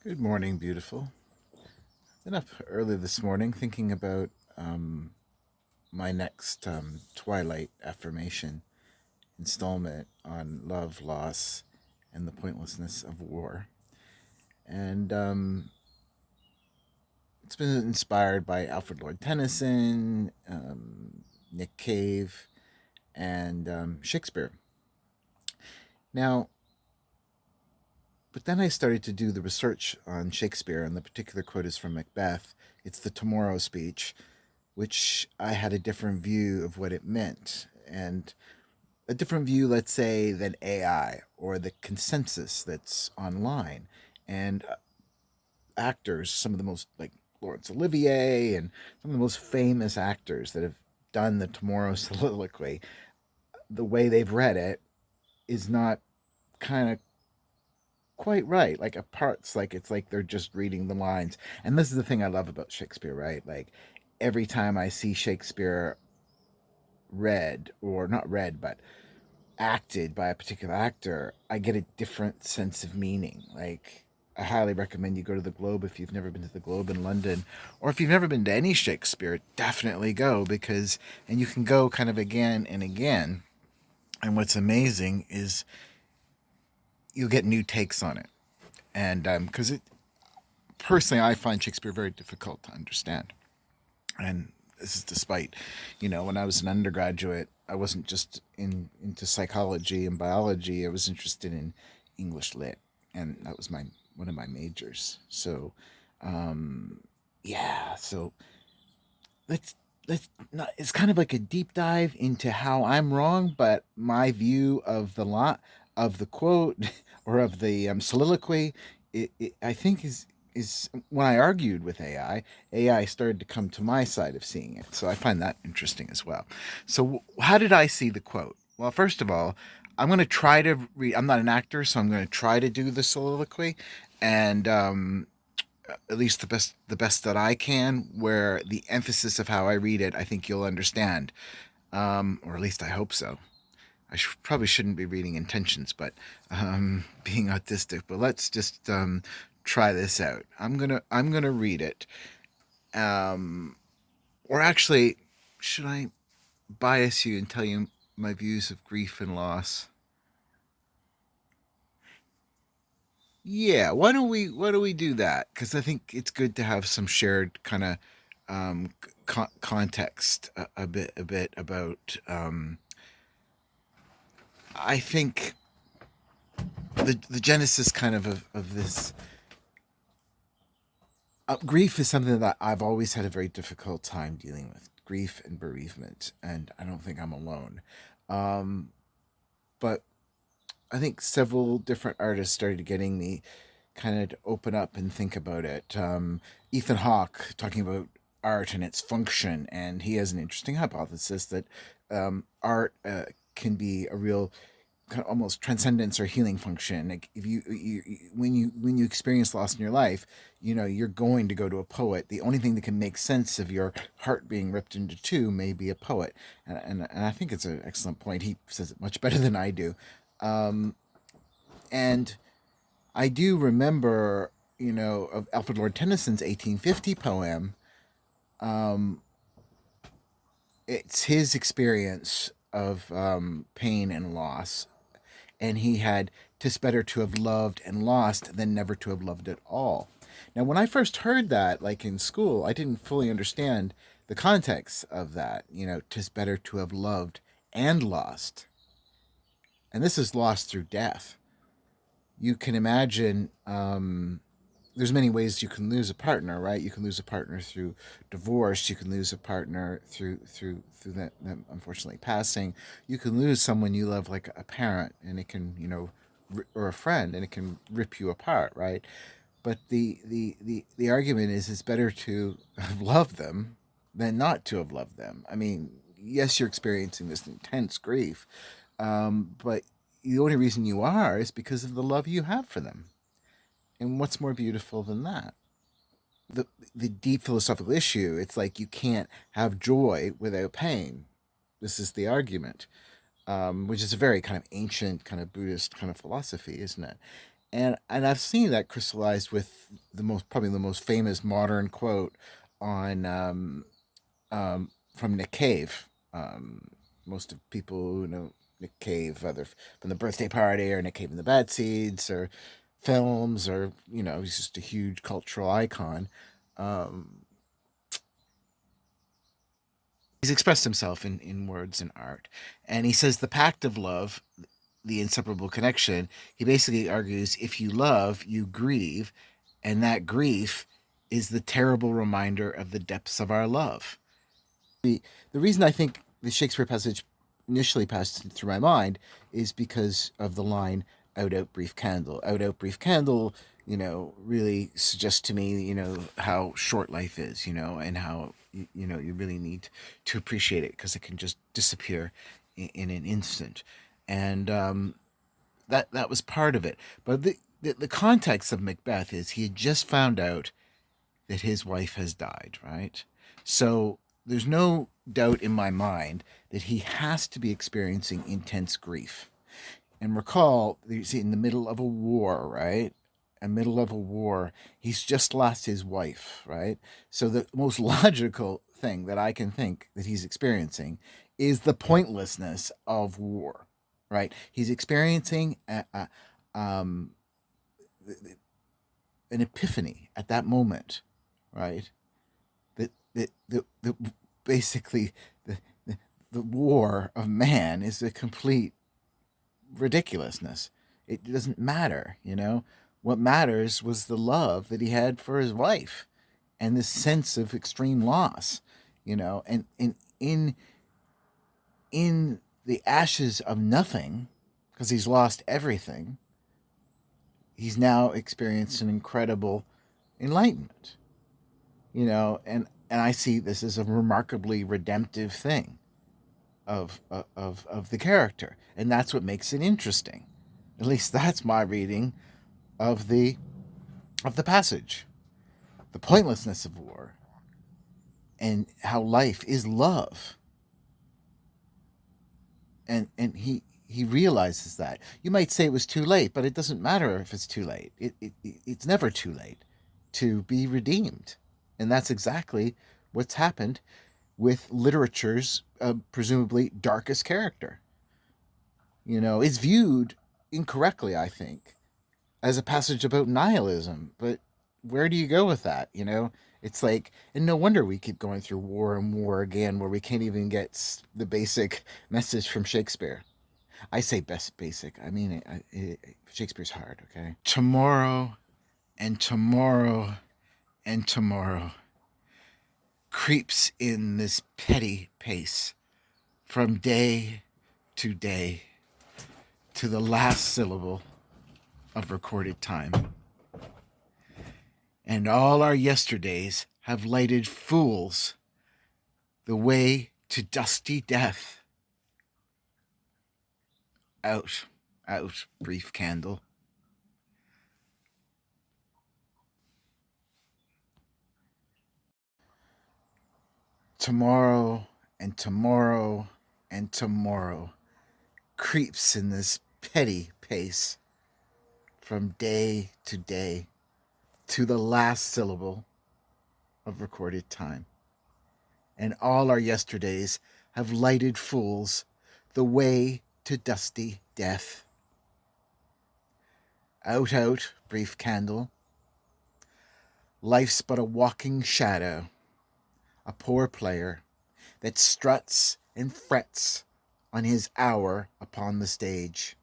Good morning, beautiful. Been up early this morning thinking about my next Twilight affirmation installment on love, loss, and the pointlessness of war. And it's been inspired by Alfred Lord Tennyson, Nick Cave, and Shakespeare. Now, but then I started to do the research on Shakespeare, and the particular quote is from Macbeth. It's the tomorrow speech, which I had a different view of what it meant, and a different view, let's say, than AI or the consensus that's online. And actors, some of the most, like Laurence Olivier and some of the most famous actors that have done the Tomorrow Soliloquy, the way they've read it is not kind of quite right. Like, a parts, like it's like they're just reading the lines. And this is the thing I love about Shakespeare, right? Like, every time I see Shakespeare read, or not read, but acted by a particular actor, I get a different sense of meaning. Like, I highly recommend you go to the Globe if you've never been to the Globe in London, or if you've never been to any Shakespeare, definitely go, because, and you can go kind of again and again. And what's amazing is you'll get new takes on it. And because it, personally, I find Shakespeare very difficult to understand. And this is despite, when I was an undergraduate, I wasn't just into psychology and biology. I was interested in English lit, and that was my one of my majors. So, yeah. So let's let's not. It's kind of like a deep dive into how I'm wrong, but my view of the lot of the quote or of the soliloquy, I think is when I argued with AI started to come to my side of seeing it. So I find that interesting as well. So how did I see the quote? Well, first of all, I'm going to try to read. I'm not an actor, so I'm going to try to do the soliloquy, and at least the best that I can. Where the emphasis of how I read it, I think you'll understand, or at least I hope so. Probably shouldn't be reading intentions, but being autistic. But let's just try this out. I'm gonna read it. Um, or actually, should I bias you and tell you my views of grief and loss? Yeah, why don't we do that? Because I think it's good to have some shared kind of context a bit about. I think the genesis kind of this grief is something that I've always had a very difficult time dealing with. Grief and bereavement, and I don't think I'm alone. Um, but I think several different artists started getting me kind of to open up and think about it. Ethan Hawke talking about art and its function, and he has an interesting hypothesis that art can be a real kind of almost transcendence or healing function. Like, if when you experience loss in your life, you're going to go to a poet. The only thing that can make sense of your heart being ripped into two may be a poet, and I think it's an excellent point. He says it much better than I do. Um, and I do remember, of Alfred Lord Tennyson's 1850 poem. Um, it's his experience of pain and loss, and he had, "'Tis better to have loved and lost than never to have loved at all." Now, when I first heard that, like in school, I didn't fully understand the context of that. "'Tis better to have loved and lost," and this is lost through death. You can imagine. There's many ways you can lose a partner, right? You can lose a partner through divorce. You can lose a partner through them unfortunately passing. You can lose someone you love, like a parent, and it can, or a friend, and it can rip you apart, right? But the argument is, it's better to have loved them than not to have loved them. I mean, yes, you're experiencing this intense grief, but the only reason you are is because of the love you have for them. And what's more beautiful than that? The deep philosophical issue, it's like you can't have joy without pain. This is the argument, which is a very kind of ancient kind of Buddhist kind of philosophy, isn't it? And I've seen that crystallized with the most probably the most famous modern quote on from Nick Cave. Most of people who know Nick Cave, either from the Birthday Party or Nick Cave and the Bad Seeds or films, or he's just a huge cultural icon. Um, he's expressed himself in words and art, and he says the pact of love, the inseparable connection. He basically argues if you love, you grieve, and that grief is the terrible reminder of the depths of our love. The reason I think the Shakespeare passage initially passed through my mind is because of the line out brief candle. Out brief candle, really suggests to me, how short life is, and how you really need to appreciate it because it can just disappear in an instant. And that was part of it. But the context of Macbeth is he had just found out that his wife has died, right? So there's no doubt in my mind that he has to be experiencing intense grief. And recall, he's in the middle of a war, right? In the middle of a war, he's just lost his wife, right? So the most logical thing that I can think that he's experiencing is the pointlessness of war, right? He's experiencing um, an epiphany at that moment, right? The basically the war of man is a complete ridiculousness. It doesn't matter. What matters was the love that he had for his wife and this sense of extreme loss. And in the ashes of nothing, because he's lost everything, he's now experienced an incredible enlightenment. And I see this as a remarkably redemptive thing of the character, and that's what makes it interesting. At least that's my reading of the passage. The pointlessness of war and how life is love. And he realizes that. You might say it was too late, but it doesn't matter if it's too late. It's never too late to be redeemed. And that's exactly what's happened with literature's presumably darkest character. It's viewed incorrectly, I think, as a passage about nihilism. But where do you go with that? It's like, and no wonder we keep going through war and war again, where we can't even get the basic message from Shakespeare. I say best basic. I mean, Shakespeare's hard. Okay. Tomorrow and tomorrow and tomorrow creeps in this petty pace from day to day to the last syllable of recorded time. And all our yesterdays have lighted fools the way to dusty death. Out, out, brief candle. Tomorrow and tomorrow and tomorrow creeps in this petty pace from day to day to the last syllable of recorded time. And all our yesterdays have lighted fools the way to dusty death. Out, out, brief candle. Life's but a walking shadow, a poor player that struts and frets on his hour upon the stage,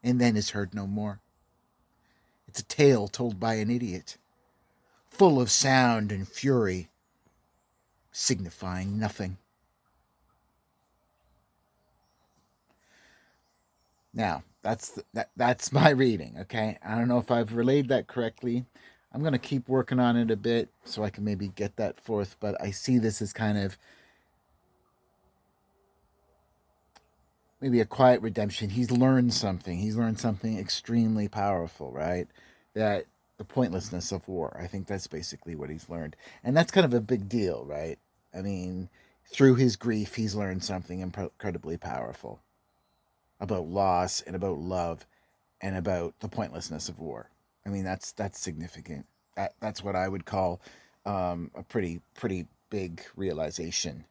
and then is heard no more. It's a tale told by an idiot, full of sound and fury, signifying nothing. Now, that's my reading, okay? I don't know if I've relayed that correctly. I'm going to keep working on it a bit so I can maybe get that forth, but I see this as kind of maybe a quiet redemption. He's learned something. He's learned something extremely powerful, right? That the pointlessness of war. I think that's basically what he's learned. And that's kind of a big deal, right? I mean, through his grief, he's learned something incredibly powerful about loss and about love and about the pointlessness of war. I mean, that's significant. That's what I would call a pretty big realization,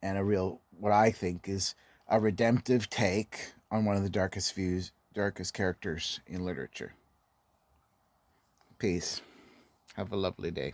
and a real what I think is a redemptive take on one of the darkest characters in literature. Peace. Have a lovely day.